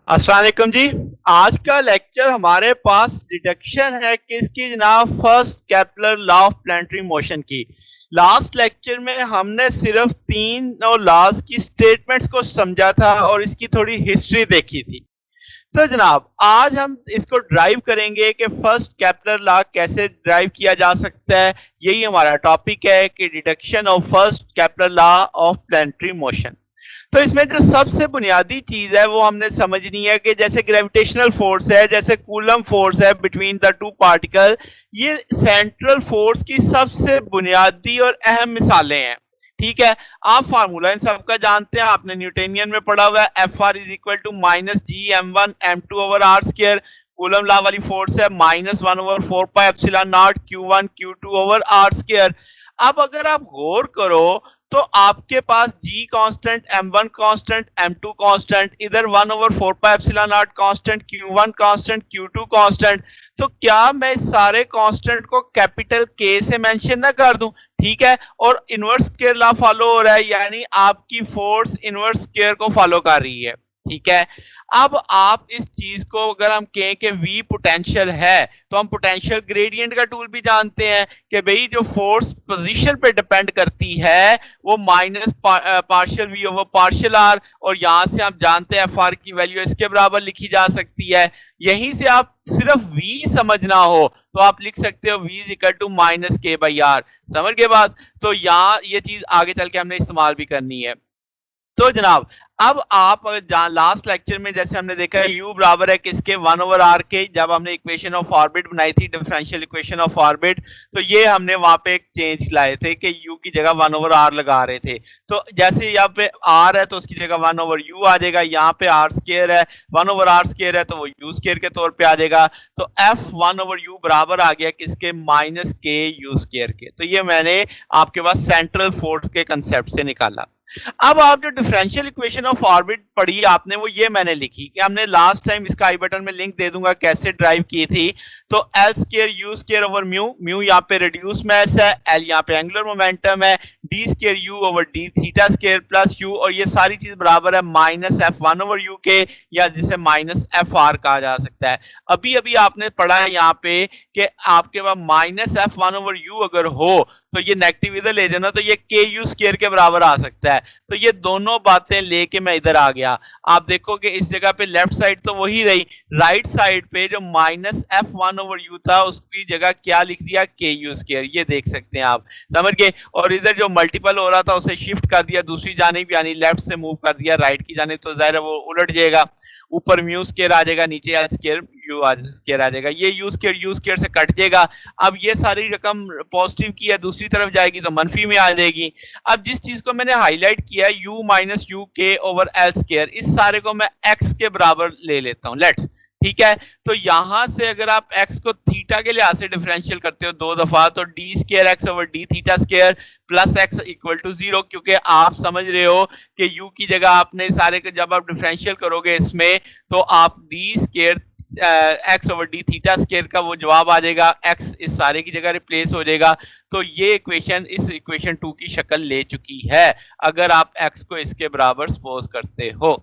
अस्सलाम वालेकुम जी। आज का लेक्चर हमारे पास डिडक्शन है किसकी जनाब, first Kepler law of planetary motion की। लास्ट लेक्चर में हमने सिर्फ तीन और लॉज की स्टेटमेंट्स को समझा था और इसकी थोड़ी हिस्ट्री देखी थी। तो जनाब आज हम इसको ड्राइव करेंगे कि फर्स्ट केपलर लॉ कैसे ड्राइव किया जा सकता है। यही हमारा टॉपिक है कि deduction of first Kepler law of planetary motion. तो इसमें जो सबसे बुनियादी चीज है वो हमने समझनी है कि जैसे ग्रेविटेशनल फोर्स है, जैसे कूलम फोर्स है बिटवीन द टू पार्टिकल, ये सेंट्रल फोर्स की सबसे बुनियादी और अहम मिसालें हैं। ठीक है, आप फार्मूला इन सबका जानते हैं, आपने न्यूटोनियन में पढ़ा हुआ है, F R is equal to minus G M one M two over R square. Coulomb law वाली फोर्स है minus one over four pi epsilon naught Q one Q two over R square. अब अगर आप गौर करो तो आपके पास G constant, M1 constant, M2 constant, इधर 1 over 4 pi epsilon naught constant, Q1 constant, Q2 constant. तो क्या मैं इस सारे कांस्टेंट को कैपिटल K से मेंशन ना कर दूं? ठीक है, और इनवर्स स्क्वायर लॉ फॉलो हो रहा है, यानी आपकी फोर्स इनवर्स स्क्वायर को फॉलो कर रही है। ठीक है, अब आप इस चीज को अगर हम कहें कि V पोटेंशियल है तो हम पोटेंशियल ग्रेडियंट का टूल भी जानते हैं कि भाई जो फोर्स पोजीशन पे डिपेंड करती है वो minus partial V over partial R, और यहां से आप जानते हैं एफ आर की वैल्यू इसके बराबर लिखी जा सकती है। यहीं से आप सिर्फ V समझना हो तो आप लिख सकते हो V is equal to minus K by R. समझ गए बात? तो यहाँ ये चीज आगे चल के हमने इस्तेमाल भी करनी है। तो जनाब अब आप लास्ट लेक्चर में जैसे हमने देखा है u बराबर है किसके, 1 ओवर आर के। जब हमने इक्वेशन ऑफ ऑर्बिट बनाई थी, डिफरेंशियल इक्वेशन ऑफ ऑर्बिट, तो ये हमने वहां पे एक चेंज लाए थे कि u की जगह 1 ओवर आर लगा रहे थे। तो जैसे यहाँ पे r है तो उसकी जगह 1 ओवर u आ जाएगा, यहाँ पे r स्क्वायर है, 1 ओवर r स्क्वायर है तो वो u स्क्वायर के तौर पे आ जाएगा। तो f 1 ओवर u बराबर आ गया किसके, माइनस के u स्क्वायर के। तो ये मैंने आपके पास सेंट्रल फोर्स के कंसेप्ट से निकाला। अब आप जो डिफरेंशियल इक्वेशन ऑफ ऑर्बिट पढ़ी आपने, वो ये मैंने लिखी कि हमने लास्ट टाइम, इसका आई बटन में लिंक दे दूंगा, कैसे ड्राइव की थी। तो L square you square over mu, mu यहाँ पे रिड्यूस मास है, एल यहाँ पे एंगुलर मोमेंटम है, D square you over D theta square plus you, और ये सारी चीज बराबर है minus f one over you के, या जिसे माइनस एफ आर कहा जा सकता है। अभी अभी आपने पढ़ा है यहाँ पे कि आपके पास minus f one over u अगर हो तो ये नेगेटिव इधर ले जाना, तो ये के यू स्क्वायर के बराबर आ सकता है। तो ये दोनों बातें लेके मैं इधर आ गया। आप देखो कि इस जगह पे लेफ्ट साइड तो वही रही, राइट साइड पे जो minus f one over you था उसकी जगह क्या लिख दिया, के यू स्क्वायर। ये देख सकते हैं आप, समझ गए। और इधर जो मल्टीपल हो रहा था उसे शिफ्ट कर दिया दूसरी जानिब, यानी लेफ्ट से मूव कर दिया राइट की जानिब, तो जाहिर है वो उलट जाएगा, ऊपर म्यू स्क्वायर आ जाएगा, नीचे एल स्क्वायर यू स्क्वायर आ जाएगा, ये यू स्क्वायर से कट जाएगा। अब ये सारी रकम पॉजिटिव की है, दूसरी तरफ जाएगी तो मनफी में आ जाएगी। अब जिस चीज को मैंने हाईलाइट किया है u माइनस यू के ओवर एल स्क्वायर, इस सारे को मैं x के बराबर ले लेता हूं, लेट्स। ठीक है, तो यहां से अगर आप x को थीटा के लिहाज से डिफरेंशियल करते हो दो दफा, तो D square X over D theta square plus X equal to zero, क्योंकि आप समझ रहे हो कि u की जगह आपने सारे को जब आप डिफरेंशियल करोगे इसमें, तो आप D square X over D theta square का वो जवाब आ जाएगा, x इस सारे की जगह रिप्लेस हो जाएगा। तो ये इक्वेशन इस इक्वेशन 2 की शक्ल ले चुकी है अगर आप x को इसके बराबर सपोज करते हो।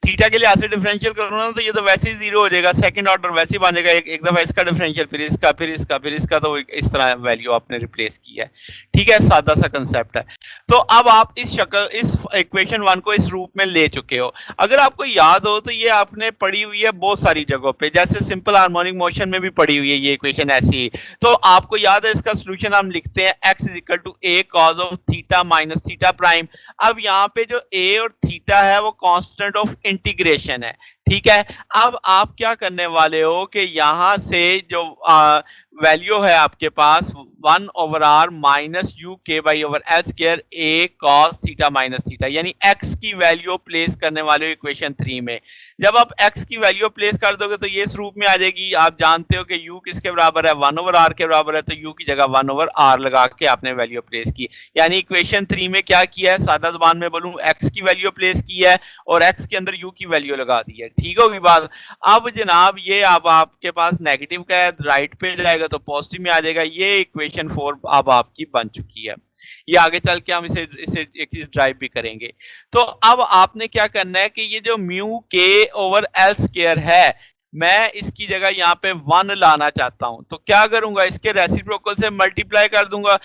थीटा के लिए ऐसे डिफरेंशियल करो ना तो ये तो वैसे ही जीरो हो जाएगा, सेकंड ऑर्डर वैसे ही बन जाएगा, एक दफा इसका डिफरेंशियल फिर इसका फिर इसका फिर इसका, तो इस तरह वैल्यू आपने रिप्लेस की है। ठीक है, सादा सा कंसेप्ट है। तो अब आप इस शक्ल, इस इक्वेशन 1 को इस रूप में ले चुके हो। अगर आपको याद हो तो ये आपने पढ़ी हुई है बहुत सारी जगहों पे, जैसे सिंपल हार्मोनिक मोशन में भी पढ़ी हुई है ये इक्वेशन ऐसी। तो आपको याद है इसका सोल्यूशन हम लिखते हैं x is equal to a cos of theta minus theta prime. अब यहाँ पे जो a और थीटा है वो कांस्टेंट ऑफ इंटीग्रेशन है। ठीक है, अब आप क्या करने वाले हो कि यहां से जो वैल्यू है आपके पास 1 ओवर आर माइनस यू के by over L square A cos theta minus theta, यानी x की वैल्यू प्लेस करने वाले हो इक्वेशन 3 में। जब आप x की वैल्यू प्लेस कर दोगे तो ये इस रूप में आ जाएगी। आप जानते हो कि u किसके बराबर है, 1 ओवर आर के बराबर है, तो u की जगह 1 ओवर आर लगा के आपने वैल्यू प्लेस की। यानी इक्वेशन 3 में क्या किया है, सादा जुबान में बोलूं, x की वैल्यू प्लेस की है और x के अंदर u की वैल्यू लगा दी है। ठीक होगी बात? अब जनाब ये अब आपके पास नेगेटिव का है, राइट पे जाएगा तो पॉजिटिव में आ जाएगा। ये इक्वेशन 4 अब आपकी बन चुकी है। ये आगे चल के हम इसे इसे एक चीज ड्राइव भी करेंगे। तो अब आपने क्या करना है कि ये जो mu K over L square है, मैं इसकी जगह यहाँ पे 1 लाना चाहता हूं, तो क्या करूंगा, इसके रेसिप्रोकल से मल्टीप्लाई कर दूंगा।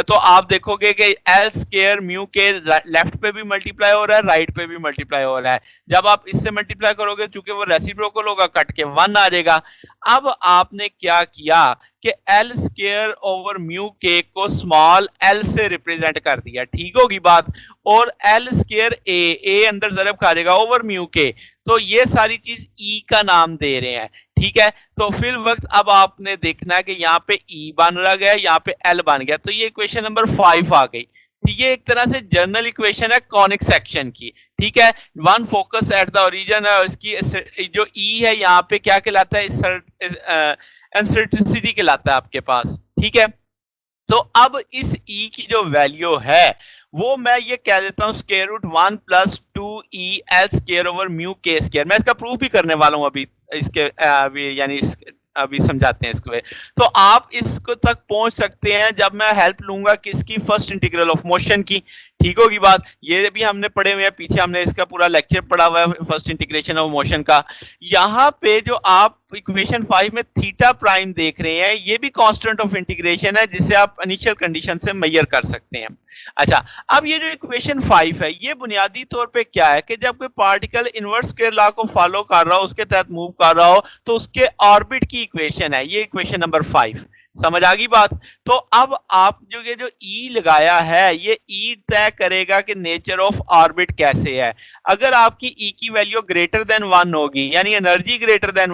तो आप देखोगे कि एल स्क्वायर म्यू के लेफ्ट पे भी मल्टीप्लाई हो रहा है, राइट पे भी मल्टीप्लाई हो रहा है। जब आप इससे मल्टीप्लाई करोगे, चूंकि वो रेसिप्रोकल होगा, कट के 1 आ जाएगा। अब आपने क्या किया कि एल स्क्वायर ओवर म्यू के को स्मॉल एल से रिप्रेजेंट कर दिया, ठीक होगी बात। और एल स्क्वायर ए अंदर जरब खा जाएगा ओवर म्यू के, तो ये सारी चीज ई का नाम दे रहे हैं, ठीक है। तो फिर वक्त अब आपने देखना है कि यहाँ पे ई बन रहा गया, यहाँ पे एल बन गया, तो ये इक्वेशन नंबर 5 आ गई। ये एक तरह से जनरल इक्वेशन है कॉनिक सेक्शन की, ठीक है। One focus at the origin है, इसकी जो ई है यहाँ पे क्या कहलाता है, एसेंट्रिसिटी कहलाता है आपके पास, ठीक है। तो अब इस ई की जो वैल्यू है वो मैं ये कह देता हूं square root 1 plus 2 E L square over mu K square. मैं इसका प्रूफ भी करने वाला हूं अभी, इसके अभी यानी अभी समझाते हैं इसको। तो आप इसको तक पहुंच सकते हैं जब मैं हेल्प लूंगा किसकी, फर्स्ट इंटीग्रल ऑफ मोशन की, ठीक होगी बात। ये भी हमने पढ़े हुए हैं, पीछे हमने इसका पूरा लेक्चर पढ़ा हुआ है फर्स्ट इंटीग्रेशन ऑफ मोशन का। यहाँ पे जो आप इक्वेशन 5 में थीटा प्राइम देख रहे हैं, ये भी कांस्टेंट ऑफ इंटीग्रेशन है, जिसे आप इनिशियल कंडीशन से मेजर कर सकते हैं। अच्छा, अब ये जो इक्वेशन 5 है, ये बुनियादी तौर पे क्या है कि जब कोई पार्टिकल इनवर्स स्क्वायर लॉ को फॉलो कर रहा हो, उसके तहत मूव कर रहा हो, तो उसके ऑर्बिट की इक्वेशन है ये इक्वेशन नंबर 5। समझ आ गई बात। तो अब आप जो ये जो ई लगाया है, ये ई तय करेगा कि नेचर ऑफ ऑर्बिट कैसे है। अगर आपकी ई की वैल्यू ग्रेटर देन 1 होगी, यानी एनर्जी ग्रेटर देन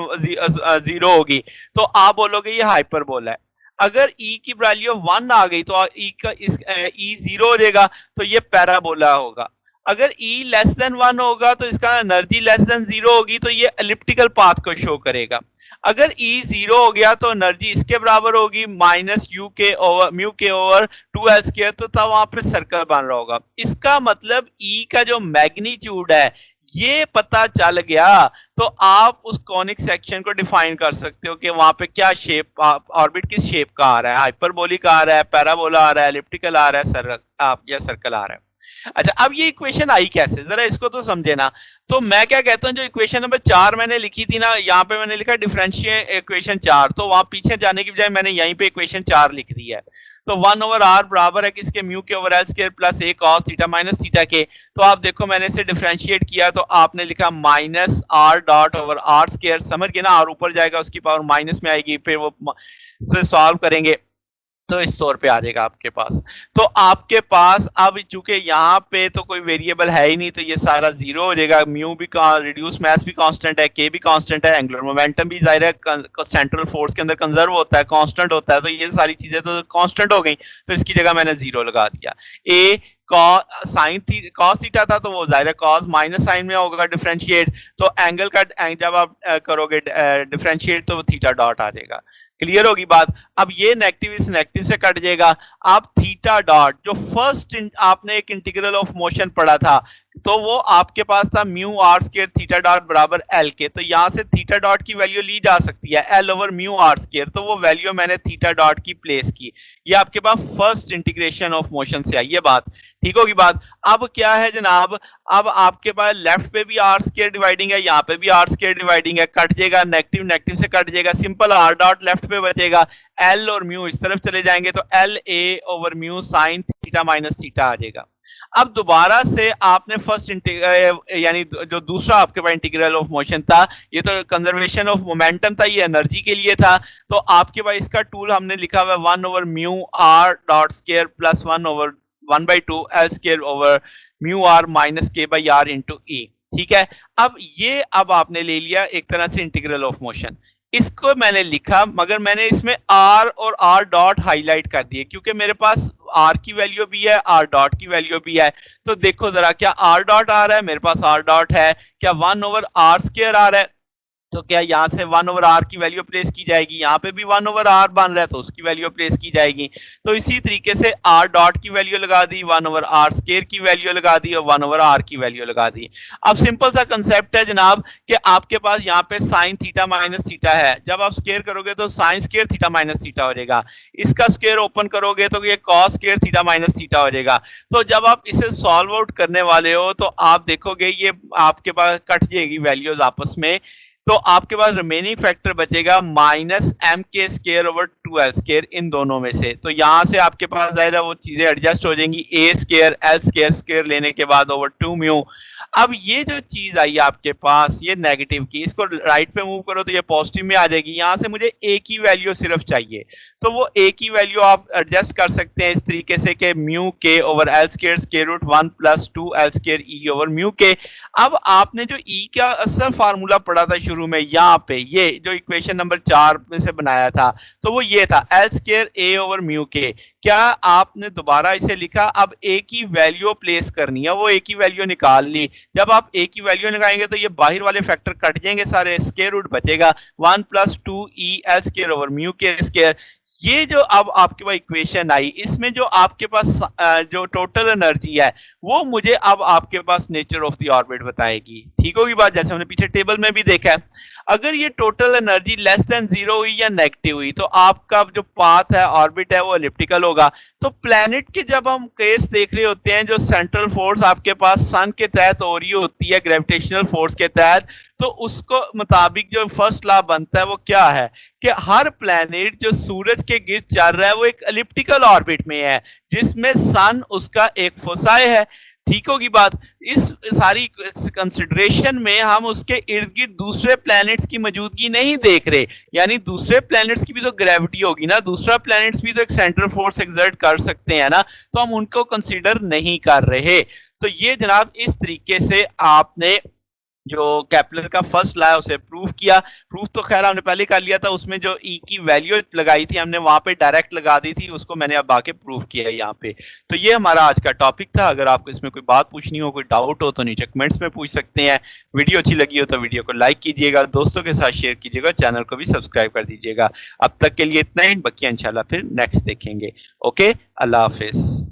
0 होगी, तो आप बोलोगे ये हाइपरबोला है। अगर ई की वैल्यू 1 आ गई तो ई का ई 0 हो जाएगा, तो ये पैराबोला होगा। अगर ई लेस देन 1 होगा तो इसका एनर्जी लेस देन 0 होगी, तो ये एलिप्टिकल पाथ को शो करेगा। अगर ई 0 हो गया तो एनर्जी इसके बराबर होगी माइनस यू के over mu K over 2l square, तो तब वहां पे सर्कल बन रहा होगा। इसका मतलब ई का जो मैग्नीट्यूड है ये पता चल गया, तो आप उस कॉनिक सेक्शन को डिफाइन कर सकते हो कि वहां पे क्या शेप, ऑर्बिट किस शेप का आ रहा है, हाइपरबोलिक आ रहा है, पैराबोला आ रहा है, एलिप्टिकल आ रहा है, या सर्कल आ रहा है। अच्छा, अब ये इक्वेशन आई कैसे, जरा इसको तो समझे ना। तो मैं क्या कहता हूं, जो इक्वेशन नंबर 4 मैंने लिखी थी ना, यहाँ पे मैंने लिखा डिफरेंशियल इक्वेशन 4, तो वहां पीछे जाने की बजाय मैंने यहीं पे इक्वेशन 4 लिख दी है। तो 1 ओवर आर बराबर है किसके, mu K over L square plus ए कॉस थीटा माइनस थीटा के। तो आप देखो मैंने इसे डिफरेंशिएट किया, तो आपने लिखा minus R dot over R square, समझ गए ना, आर ऊपर जाएगा उसकी पावर माइनस में आएगी, फिर वो सॉल्व करेंगे तो इस तौर पे आ जाएगा आपके पास। तो आपके पास अब चूंकि यहाँ पे तो कोई वेरिएबल है ही नहीं, तो ये सारा 0 हो जाएगा। म्यू भी रिड्यूस मास भी कांस्टेंट है, के भी कांस्टेंट है, एंगुलर मोमेंटम भी जाहिर है सेंट्रल फोर्स के अंदर कंजर्व होता है, कांस्टेंट होता है, तो ये सारी चीजें तो कांस्टेंट हो गई, तो इसकी जगह मैंने 0 लगा दिया। ए साइन कॉस थीटा था, तो वो जाहिर है कॉस माइनस साइन में होगा डिफरेंशिएट, तो एंगल का जब आप करोगे डिफरेंशिएट तो थीटा डॉट आ जाएगा। क्लियर होगी बात। अब ये नेगेटिव इस नेगेटिव से कट जाएगा। आप थीटा डॉट जो फर्स्ट आपने एक इंटीग्रल ऑफ मोशन पढ़ा था, तो वो आपके पास था mu R square theta dot बराबर एल के, तो यहां से थीटा डॉट की वैल्यू ली जा सकती है L over mu R square, तो वो वैल्यू मैंने थीटा डॉट की प्लेस की। ये आपके पास फर्स्ट इंटीग्रेशन ऑफ मोशन से आई ये बात, ठीक होगी बात। अब क्या है जनाब, अब आपके पास लेफ्ट पे भी आर स्क्वायर डिवाइडिंग है, यहाँ पे भी आर स्क्वायर डिवाइडिंग है, कट जाएगा, नेगेटिव नेगेटिव से कट जाएगा, सिंपल आर डॉट लेफ्ट पे बचेगा, एल और म्यू इस तरफ चले जाएंगे, तो L A over mu sine theta minus theta आ जाएगा। अब दोबारा से आपने फर्स्ट इंटीग्रल यानी जो दूसरा आपके पास इंटीग्रल ऑफ मोशन था, ये तो कंजर्वेशन ऑफ मोमेंटम था, ये एनर्जी के लिए था, तो आपके पास इसका टूल हमने लिखा हुआ है 1 over mu R dot square plus 1 over 1/2 L square over mu R minus K by R into E, ठीक है। अब आपने ले लिया एक तरह से इंटीग्रल ऑफ मोशन, इसको मैंने लिखा, मगर मैंने इसमें आर और आर डॉट हाईलाइट कर दिए, क्योंकि मेरे पास आर की वैल्यू भी है, आर डॉट की वैल्यू भी है। तो देखो जरा, क्या आर डॉट आ रहा है, मेरे पास आर डॉट है, क्या 1 ओवर आर स्क्वायर आ रहा है, तो क्या यहाँ से 1/r की वैल्यू प्लेस की जाएगी, यहाँ पे भी 1/r बन रहा है तो उसकी वैल्यू प्लेस की जाएगी। तो इसी तरीके से r डॉट की वैल्यू लगा दी, 1/r स्क्वायर की वैल्यू लगा दी और 1/r की वैल्यू लगा दी। अब सिंपल सा कंसेप्ट है जनाब कि आपके पास यहाँ पे साइन थीटा माइनस थीटा है, जब आप स्क्वायर करोगे तो sine square theta minus theta हो जाएगा, इसका स्क्वायर ओपन करोगे तो ये cos square theta minus theta हो जाएगा। तो जब आप इसे सॉल्व आउट करने वाले हो तो आप देखोगे ये आपके पास कट जाएगी वैल्यूज आपस में, तो आपके पास रिमेनिंग फैक्टर बचेगा माइनस एम के स्केयर ओवर 2l स्केयर इन दोनों में से। तो यहां से आपके पास जाहिर है वो चीजें एडजस्ट हो जाएंगी, ए स्केयर एल स्केयर स्केयर लेने के बाद ओवर 2 म्यू। अब ये जो चीज आई आपके पास ये नेगेटिव की, इसको राइट पे मूव करो तो ये पॉजिटिव में आ जाएगी। यहां से मुझे ए की वैल्यू सिर्फ चाहिए, तो वो ए की वैल्यू आप एडजस्ट कर सकते हैं इस तरीके से कि mu K over L square square root 1 plus 2l square E over mu K. अब आपने जो ई का असल फार्मूला पढ़ा था शुरू में, यहाँ पे ये जो इक्वेशन नंबर 4 में से बनाया था, तो वो ये था एल स्केयर ए ओवर म्यू के। क्या आपने दोबारा इसे लिखा, अब ए की वैल्यू प्लेस करनी है, वो ए की वैल्यू निकाल ली। जब आप ए की वैल्यू निकालेंगे तो ये बाहर वाले फैक्टर कट जाएंगे सारे, स्केयर रूट बचेगा 1 plus 2 E L square over mu के स्केयर। ये जो अब आपके पास इक्वेशन आई, इसमें जो आपके पास जो टोटल एनर्जी है वो मुझे अब आपके पास नेचर ऑफ द ऑर्बिट बताएगी। ठीक होगी बात, जैसे हमने पीछे टेबल में भी देखा है। अगर ये टोटल एनर्जी लेस देन 0 हुई या नेगेटिव हुई तो आपका जो पाथ है ऑर्बिट है वो एलिप्टिकल होगा। तो प्लेनेट के जब हम केस देख रहे होते हैं, जो सेंट्रल फोर्स आपके पास सन के तहत हो रही होती है ग्रेविटेशनल फोर्स के तहत, तो उसको मुताबिक जो फर्स्ट लॉ बनता है वो क्या है कि हर प्लेनेट जो सूरज के गिर्द चल रहा है वो एक एलिप्टिकल ऑर्बिट में है, जिसमें सन उसका एक फोसाई है। ठीक होगी बात। इस सारी कंसिडरेशन में हम उसके इर्द गिर्द दूसरे प्लैनेट्स की मौजूदगी नहीं देख रहे, यानी दूसरे प्लैनेट्स की भी तो ग्रेविटी होगी ना, दूसरा प्लैनेट्स भी तो एक सेंट्रल फोर्स एक्सर्ट कर सकते हैं ना, तो हम उनको कंसीडर नहीं कर रहे। तो ये जनाब इस तरीके से आपने जो केपलर का फर्स्ट लॉ है उसे प्रूव किया। प्रूफ तो खैर हमने पहले कर लिया था, उसमें जो ई की वैल्यू लगाई थी हमने वहां पे डायरेक्ट लगा दी थी, उसको मैंने अब आके प्रूव किया है यहाँ पे। तो ये हमारा आज का टॉपिक था। अगर आपको इसमें कोई बात पूछनी हो, कोई डाउट हो तो नीचे कमेंट्स में पूछ सकते हैं। वीडियो अच्छी लगी हो तो वीडियो को लाइक कीजिएगा, दोस्तों के साथ शेयर कीजिएगा, चैनल को भी सब्सक्राइब कर दीजिएगा। अब तक के लिए इतना ही, बाकी इंशाल्लाह फिर नेक्स्ट देखेंगे। ओके, अल्लाह हाफिज।